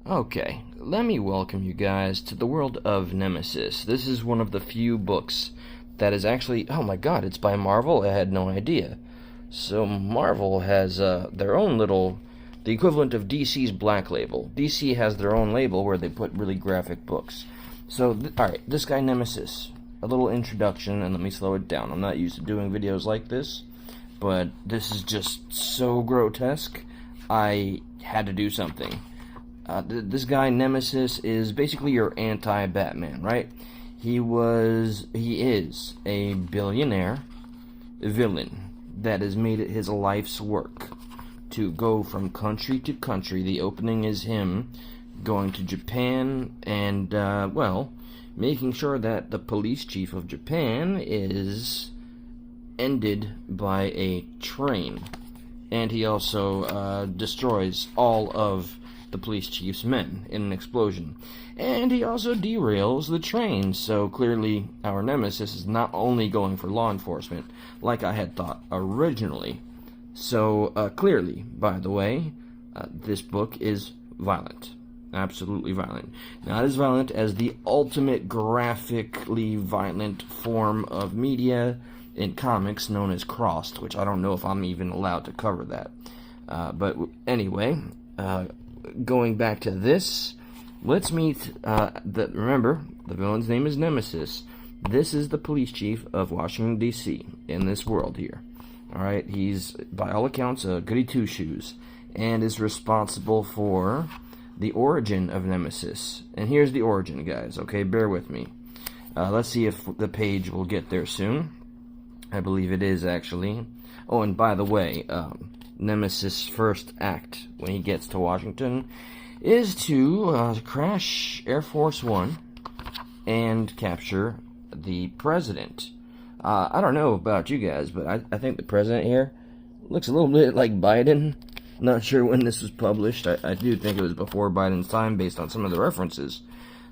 Okay, let me welcome you guys to the world of Nemesis. This is one of the few books that is actually, oh my god, it's by Marvel? I had no idea. So Marvel has their own little, the equivalent of DC's Black Label. DC has their own label where they put really graphic books. So, alright, this guy Nemesis, a little introduction, and let me slow it down. I'm not used to doing videos like this, but this is just so grotesque, I had to do something. This guy, Nemesis, is basically your anti-Batman, right? He is a billionaire villain that has made it his life's work to go from country to country. The opening is him going to Japan and, making sure that the police chief of Japan is ended by a train. And he also destroys all of the police chief's men in an explosion. And he also derails the train, so clearly our nemesis is not only going for law enforcement, like I had thought originally. So, clearly, by the way, this book is violent. Absolutely violent. Not as violent as the ultimate graphically violent form of media in comics known as Crossed, which I don't know if I'm even allowed to cover that. But anyway, going back to this, let's meet, remember, the villain's name is Nemesis. This is the police chief of Washington, D.C. in this world here. Alright, he's, by all accounts, a goody two-shoes, and is responsible for the origin of Nemesis. And here's the origin, guys, okay? Bear with me. Let's see if the page will get there soon. I believe it is, actually. Oh, and by the way, Nemesis' first act when he gets to Washington is to crash Air Force One and capture the president. I don't know about you guys, but I think the president here looks a little bit like Biden. Not sure when this was published. I do think it was before Biden's time based on some of the references.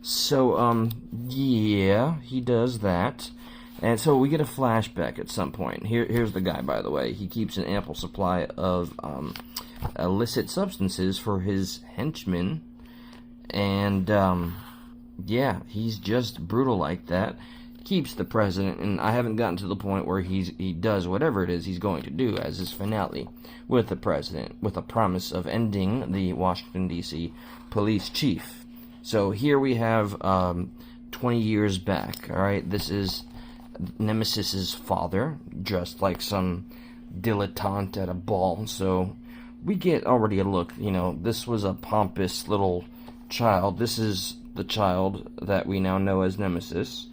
So, yeah, he does that. And so we get a flashback at some point. Here's the guy, by the way. He keeps an ample supply of illicit substances for his henchmen. And, yeah, he's just brutal like that. Keeps the president, and I haven't gotten to the point where he does whatever it is he's going to do as his finale with the president, with a promise of ending the Washington, D.C. police chief. So here we have 20 years back, alright? This is Nemesis's father, dressed like some dilettante at a ball, so we get already a look, this was a pompous little child. This is the child that we now know as Nemesis.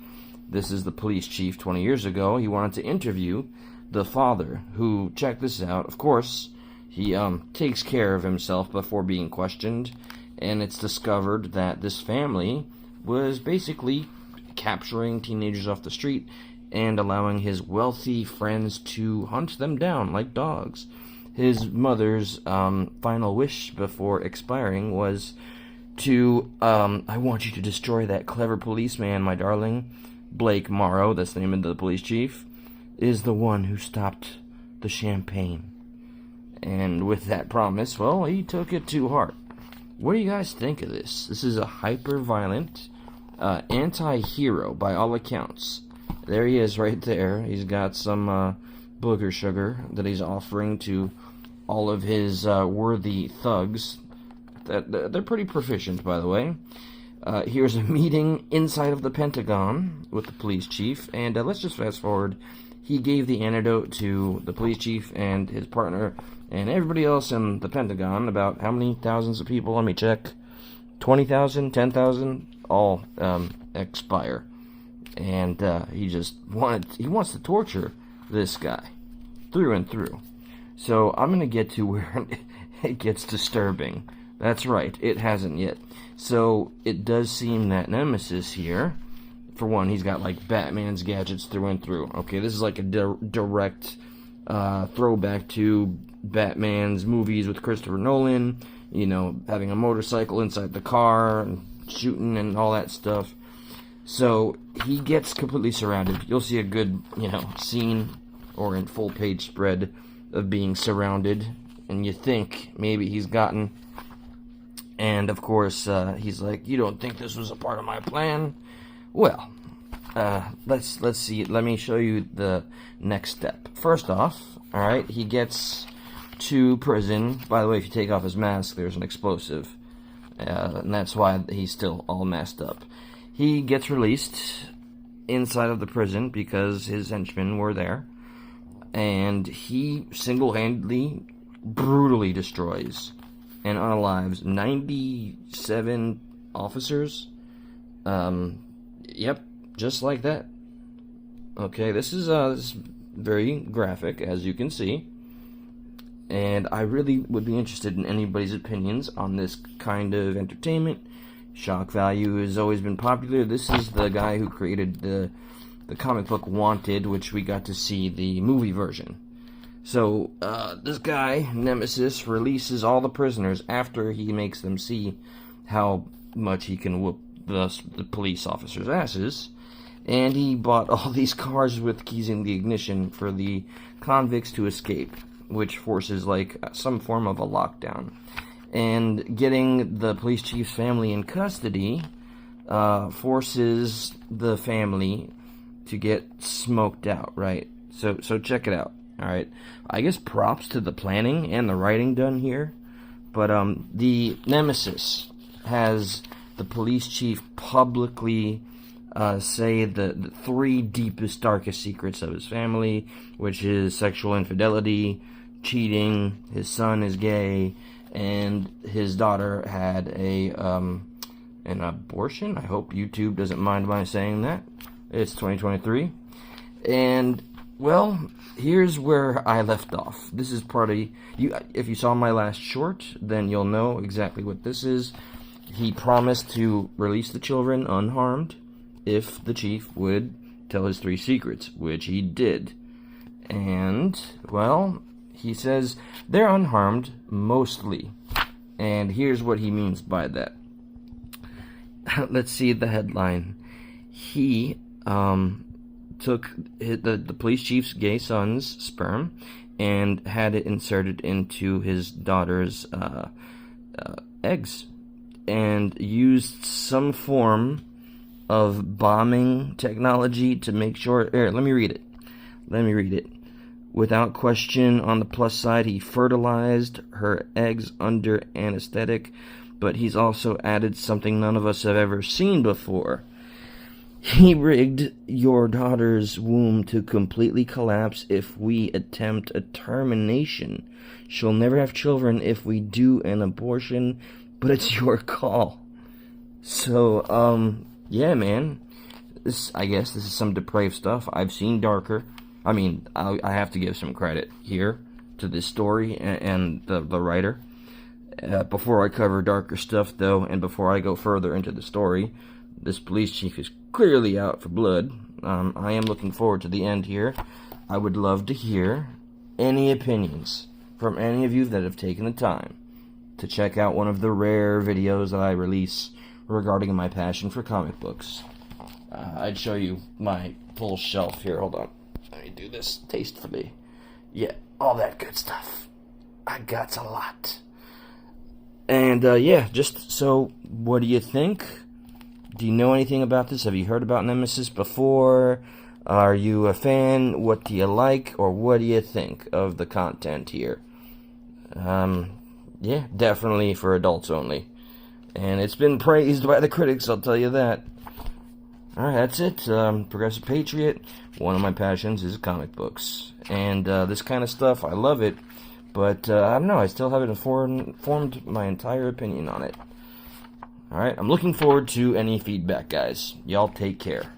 This is the police chief 20 years ago. He wanted to interview the father, who, check this out, of course, he takes care of himself before being questioned, and it's discovered that this family was basically capturing teenagers off the street and allowing his wealthy friends to hunt them down like dogs. His mother's final wish before expiring was to, I want you to destroy that clever policeman, my darling. Blake Morrow, that's the name of the police chief, is the one who stopped the champagne. And with that promise, well, he took it to heart. What do you guys think of this? This is a hyper-violent anti-hero, by all accounts. There he is right there. He's got some booger sugar that he's offering to all of his worthy thugs. They're pretty proficient, by the way. Here's a meeting inside of the Pentagon with the police chief, and let's just fast forward. He gave the antidote to the police chief and his partner and everybody else in the Pentagon, about how many thousands of people? Let me check. 20,000, 10,000, all expire. And he wants to torture this guy through and through. So I'm going to get to where it gets disturbing. That's right, it hasn't yet. So it does seem that Nemesis here, for one, he's got like Batman's gadgets through and through. Okay, this is like a direct throwback to Batman's movies with Christopher Nolan, having a motorcycle inside the car and shooting and all that stuff. So he gets completely surrounded. You'll see a good, scene or in full page spread of being surrounded, and you think maybe he's gotten And of course, he's like, "You don't think this was a part of my plan?" Well, let's see. Let me show you the next step. First off, all right, he gets to prison. By the way, if you take off his mask, there's an explosive, and that's why he's still all messed up. He gets released inside of the prison because his henchmen were there, and he single-handedly, brutally destroys and unalives 97 officers. Yep, just like that. Okay, this is very graphic, as you can see. And I really would be interested in anybody's opinions on this kind of entertainment. Shock value has always been popular. This is the guy who created the comic book Wanted, which we got to see the movie version. So, this guy, Nemesis, releases all the prisoners after he makes them see how much he can whoop the police officers' asses. And he bought all these cars with keys in the ignition for the convicts to escape, which forces, like, some form of a lockdown. And getting the police chief's family in custody forces the family to get smoked out, right? So check it out, all right? I guess props to the planning and the writing done here, but the Nemesis has the police chief publicly say the three deepest, darkest secrets of his family, which is sexual infidelity, cheating, his son is gay, and his daughter had an abortion. I hope YouTube doesn't mind my saying that. It's 2023. And, well, here's where I left off. This is part of... if you saw my last short, then you'll know exactly what this is. He promised to release the children unharmed if the chief would tell his three secrets, which he did. And, well, he says they're unharmed, mostly. And here's what he means by that. Let's see the headline. He took the police chief's gay son's sperm and had it inserted into his daughter's eggs, and used some form of bombing technology to make sure... Here, let me read it. Without question, on the plus side, he fertilized her eggs under anesthetic, but he's also added something none of us have ever seen before. He rigged your daughter's womb to completely collapse if we attempt a termination. She'll never have children if we do an abortion, but it's your call. So, yeah, man. I guess this is some depraved stuff. I've seen darker. I mean, I have to give some credit here to this story and the writer. Before I cover darker stuff, though, and before I go further into the story, this police chief is clearly out for blood. I am looking forward to the end here. I would love to hear any opinions from any of you that have taken the time to check out one of the rare videos that I release regarding my passion for comic books. I'd show you my full shelf here. Hold on. Let me do this tastefully. Yeah, all that good stuff. I got a lot. And, yeah, just so, what do you think? Do you know anything about this? Have you heard about Nemesis before? Are you a fan? What do you like? Or what do you think of the content here? Yeah, definitely for adults only. And it's been praised by the critics, I'll tell you that. Alright, that's it. Progressive Patriot. One of my passions is comic books. And this kind of stuff, I love it. But, I don't know, I still haven't formed my entire opinion on it. Alright, I'm looking forward to any feedback, guys. Y'all take care.